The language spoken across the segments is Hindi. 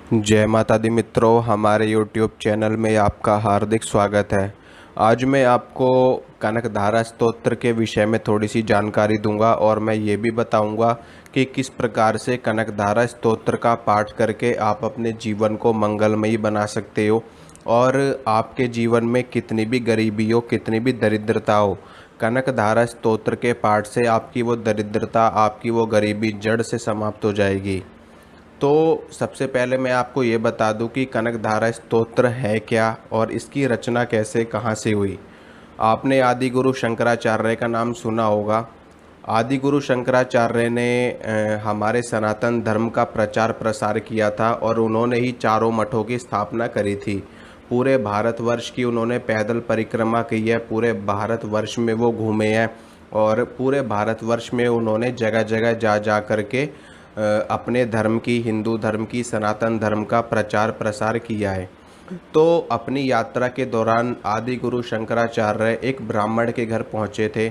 जय माता दी मित्रों, हमारे YouTube चैनल में आपका हार्दिक स्वागत है। आज मैं आपको कनकधारा स्तोत्र के विषय में थोड़ी सी जानकारी दूंगा और मैं ये भी बताऊंगा कि किस प्रकार से कनकधारा स्तोत्र का पाठ करके आप अपने जीवन को मंगलमयी बना सकते हो और आपके जीवन में कितनी भी गरीबी हो, कितनी भी दरिद्रता हो, कनकधारा स्तोत्र के पाठ से आपकी वो दरिद्रता, आपकी वो गरीबी जड़ से समाप्त हो जाएगी। तो सबसे पहले मैं आपको ये बता दूं कि कनकधारा स्तोत्र है क्या और इसकी रचना कैसे कहाँ से हुई। आपने आदि गुरु शंकराचार्य का नाम सुना होगा। आदि गुरु शंकराचार्य ने हमारे सनातन धर्म का प्रचार प्रसार किया था और उन्होंने ही चारों मठों की स्थापना करी थी। पूरे भारतवर्ष की उन्होंने पैदल परिक्रमा की है, पूरे भारतवर्ष में वो घूमे हैं और पूरे भारतवर्ष में उन्होंने जगह जगह जा जा करके अपने धर्म की, हिंदू धर्म की, सनातन धर्म का प्रचार प्रसार किया है। तो अपनी यात्रा के दौरान आदि गुरु शंकराचार्य एक ब्राह्मण के घर पहुँचे थे।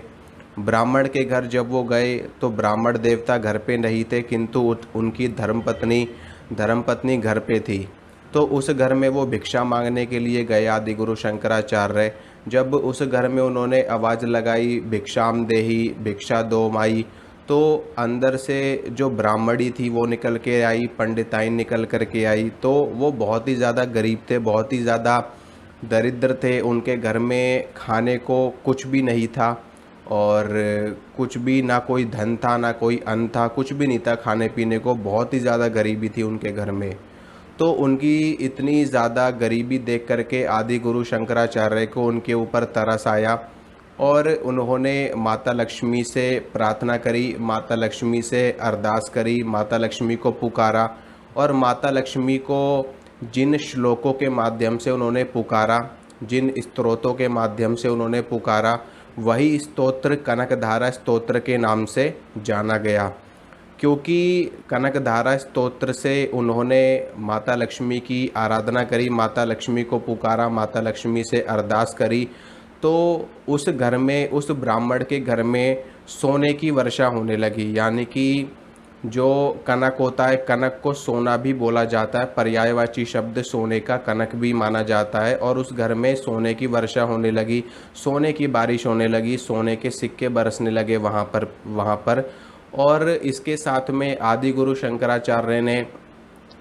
ब्राह्मण के घर जब वो गए तो ब्राह्मण देवता घर पे नहीं थे, किंतु उनकी धर्मपत्नी घर पे थी। तो उस घर में वो भिक्षा मांगने के लिए गए आदि गुरु शंकराचार्य। जब उस घर में उन्होंने आवाज़ लगाई, भिक्षाम देहि, भिक्षा दो माई, तो अंदर से जो ब्राह्मणी थी वो निकल के आई, पंडिताइन निकल कर के आई। तो वो बहुत ही ज़्यादा गरीब थे, बहुत ही ज़्यादा दरिद्र थे। उनके घर में खाने को कुछ भी नहीं था और कुछ भी, ना कोई धन था ना कोई अन्न था, कुछ भी नहीं था खाने पीने को। बहुत ही ज़्यादा गरीबी थी उनके घर में। तो उनकी इतनी ज़्यादा गरीबी देख करके आदि गुरु शंकराचार्य को उनके ऊपर तरस आया और उन्होंने माता लक्ष्मी से प्रार्थना करी, माता लक्ष्मी से अरदास करी, माता लक्ष्मी को पुकारा। और माता लक्ष्मी को जिन श्लोकों के माध्यम से उन्होंने पुकारा, जिन स्तोत्रों के माध्यम से उन्होंने पुकारा, वही स्तोत्र कनकधारा स्तोत्र के नाम से जाना गया। क्योंकि कनकधारा स्तोत्र से उन्होंने माता लक्ष्मी की आराधना करी, माता लक्ष्मी को पुकारा, माता लक्ष्मी से अरदास करी, तो उस घर में, उस ब्राह्मण के घर में सोने की वर्षा होने लगी। यानी कि जो कनक होता है, कनक को सोना भी बोला जाता है, पर्यायवाची शब्द सोने का कनक भी माना जाता है। और उस घर में सोने की वर्षा होने लगी, सोने की बारिश होने लगी, सोने के सिक्के बरसने लगे वहाँ पर। और इसके साथ में आदि गुरु शंकराचार्य ने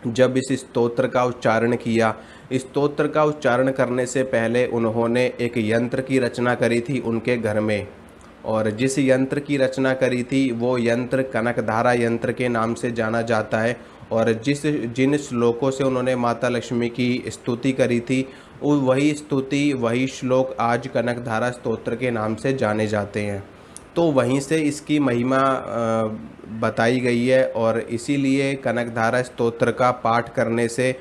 जब इस स्तोत्र का उच्चारण किया, स्तोत्र का उच्चारण करने से पहले उन्होंने एक यंत्र की रचना करी थी उनके घर में। और जिस यंत्र की रचना करी थी वो यंत्र कनकधारा यंत्र के नाम से जाना जाता है। और जिन श्लोकों से उन्होंने माता लक्ष्मी की स्तुति करी थी, वही स्तुति, वही श्लोक आज कनकधारा स्तोत्र के नाम से जाने जाते हैं। तो वहीं से इसकी महिमा बताई गई है। और इसीलिए कनकधारा स्तोत्र का पाठ करने से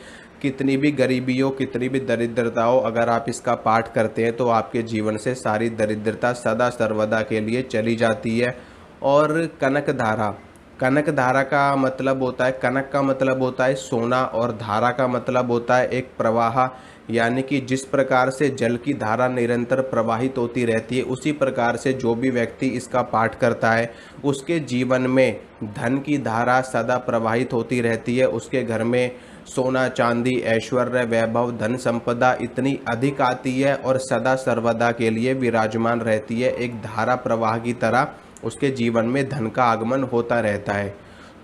कितनी भी गरीबी हो, कितनी भी दरिद्रता हो, अगर आप इसका पाठ करते हैं तो आपके जीवन से सारी दरिद्रता सदा सर्वदा के लिए चली जाती है। और कनकधारा, कनकधारा का मतलब होता है, कनक का मतलब होता है सोना और धारा का मतलब होता है एक प्रवाह। यानी कि जिस प्रकार से जल की धारा निरंतर प्रवाहित होती रहती है, उसी प्रकार से जो भी व्यक्ति इसका पाठ करता है उसके जीवन में धन की धारा सदा प्रवाहित होती रहती है। उसके घर में सोना चांदी, ऐश्वर्य, वैभव, धन संपदा इतनी अधिक आती है और सदा सर्वदा के लिए विराजमान रहती है। एक धारा प्रवाह की तरह उसके जीवन में धन का आगमन होता रहता है।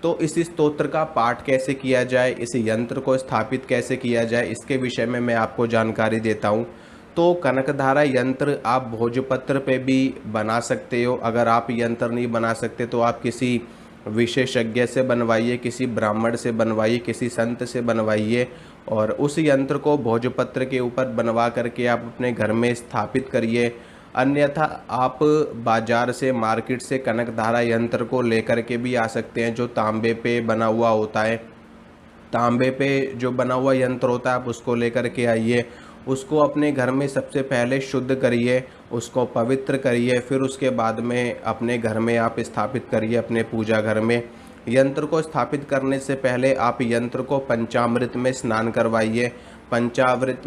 तो इस स्तोत्र का पाठ कैसे किया जाए, इस यंत्र को स्थापित कैसे किया जाए, इसके विषय में मैं आपको जानकारी देता हूँ। तो कनकधारा यंत्र आप भोजपत्र पे भी बना सकते हो। अगर आप यंत्र नहीं बना सकते तो आप किसी विशेषज्ञ से बनवाइए, किसी ब्राह्मण से बनवाइए, किसी संत से बनवाइए और उस यंत्र को भोजपत्र के ऊपर बनवा करके आप अपने घर में स्थापित करिए। अन्यथा आप बाजार से, मार्केट से कनकधारा यंत्र को लेकर के भी आ सकते हैं, जो तांबे पे बना हुआ होता है। तांबे पे जो बना हुआ यंत्र होता है आप उसको लेकर के आइए। उसको अपने घर में सबसे पहले शुद्ध करिए, उसको पवित्र करिए, फिर उसके बाद में अपने घर में आप स्थापित करिए, अपने पूजा घर में। यंत्र को स्थापित करने से पहले आप यंत्र को पंचामृत में स्नान करवाइए। पंचामृत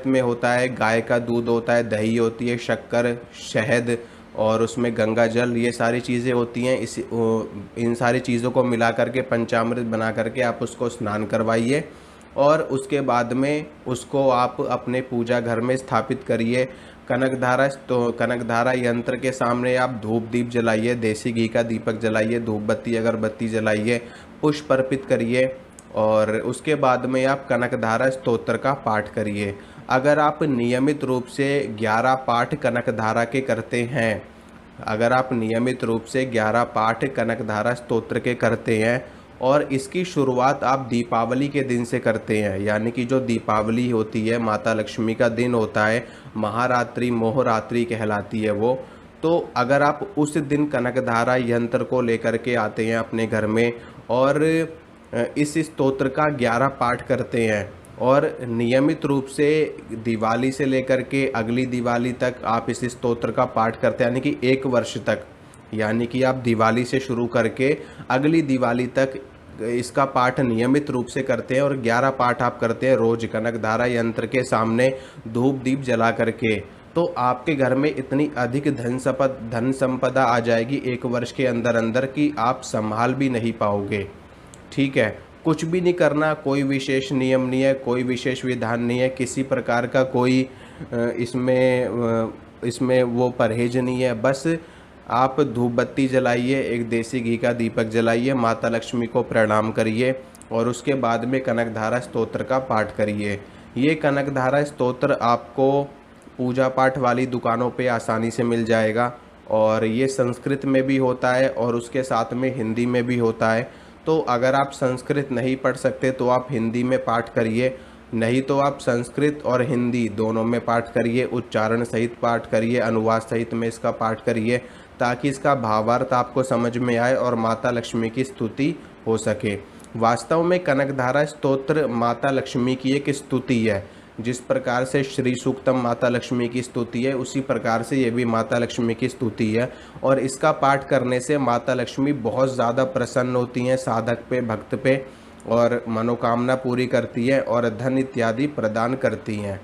में होता है गाय का दूध, होता है दही, होती है शक्कर, शहद और उसमें गंगा जल, ये सारी चीज़ें होती हैं। इन सारी चीज़ों को मिला करके पंचामृत बना करके आप उसको स्नान करवाइए और उसके बाद में उसको आप अपने पूजा घर में स्थापित करिए। कनकधारा यंत्र के सामने आप धूप दीप जलाइए, देसी घी का दीपक जलाइए, धूप बत्ती अगरबत्ती जलाइए, पुष्प अर्पित करिए और उसके बाद में आप कनकधारा स्तोत्र का पाठ करिए। अगर आप नियमित रूप से 11 पाठ कनकधारा के करते हैं, अगर आप नियमित रूप से 11 पाठ कनकधारा स्तोत्र के करते हैं और इसकी शुरुआत आप दीपावली के दिन से करते हैं, यानी कि जो दीपावली होती है, माता लक्ष्मी का दिन होता है, महारात्रि मोहरात्रि कहलाती है वो, तो अगर आप उस दिन कनकधारा यंत्र को लेकर के आते हैं अपने घर में और इस स्तोत्र का 11 पाठ करते हैं और नियमित रूप से दिवाली से लेकर के अगली दिवाली तक आप इस स्तोत्र का पाठ करते हैं, यानी कि 1 वर्ष तक, यानी कि आप दिवाली से शुरू करके अगली दिवाली तक इसका पाठ नियमित रूप से करते हैं और 11 पाठ आप करते हैं रोज कनकधारा यंत्र के सामने धूप दीप जला करके, तो आपके घर में इतनी अधिक धन संपदा आ जाएगी 1 वर्ष के अंदर अंदर कि आप संभाल भी नहीं पाओगे। ठीक है, कुछ भी नहीं करना, कोई विशेष नियम नहीं है, कोई विशेष विधान नहीं है, किसी प्रकार का कोई इसमें वो परहेज नहीं है। बस आप धूप बत्ती जलाइए, एक देसी घी का दीपक जलाइए, माता लक्ष्मी को प्रणाम करिए और उसके बाद में कनकधारा स्तोत्र का पाठ करिए। ये कनकधारा स्तोत्र आपको पूजा पाठ वाली दुकानों पे आसानी से मिल जाएगा और ये संस्कृत में भी होता है और उसके साथ में हिंदी में भी होता है। तो अगर आप संस्कृत नहीं पढ़ सकते तो आप हिंदी में पाठ करिए, नहीं तो आप संस्कृत और हिंदी दोनों में पाठ करिए, उच्चारण सहित पाठ करिए, अनुवाद सहित में इसका पाठ करिए, ताकि इसका भावार्थ आपको समझ में आए और माता लक्ष्मी की स्तुति हो सके। वास्तव में कनकधारा स्तोत्र माता लक्ष्मी की एक स्तुति है। जिस प्रकार से श्री सूक्तम माता लक्ष्मी की स्तुति है, उसी प्रकार से ये भी माता लक्ष्मी की स्तुति है और इसका पाठ करने से माता लक्ष्मी बहुत ज़्यादा प्रसन्न होती हैं साधक पे, भक्त पे, और मनोकामना पूरी करती है और धन इत्यादि प्रदान करती हैं।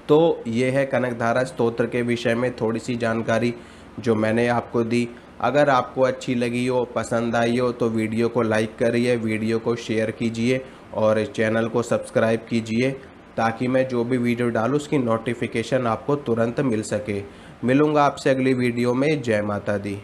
तो ये है कनकधारा स्तोत्र के विषय में थोड़ी सी जानकारी जो मैंने आपको दी। अगर आपको अच्छी लगी हो, पसंद आई हो, तो वीडियो को लाइक करिए, वीडियो को शेयर कीजिए और चैनल को सब्सक्राइब कीजिए, ताकि मैं जो भी वीडियो डालूँ उसकी नोटिफिकेशन आपको तुरंत मिल सके। मिलूँगा आपसे अगली वीडियो में। जय माता दी।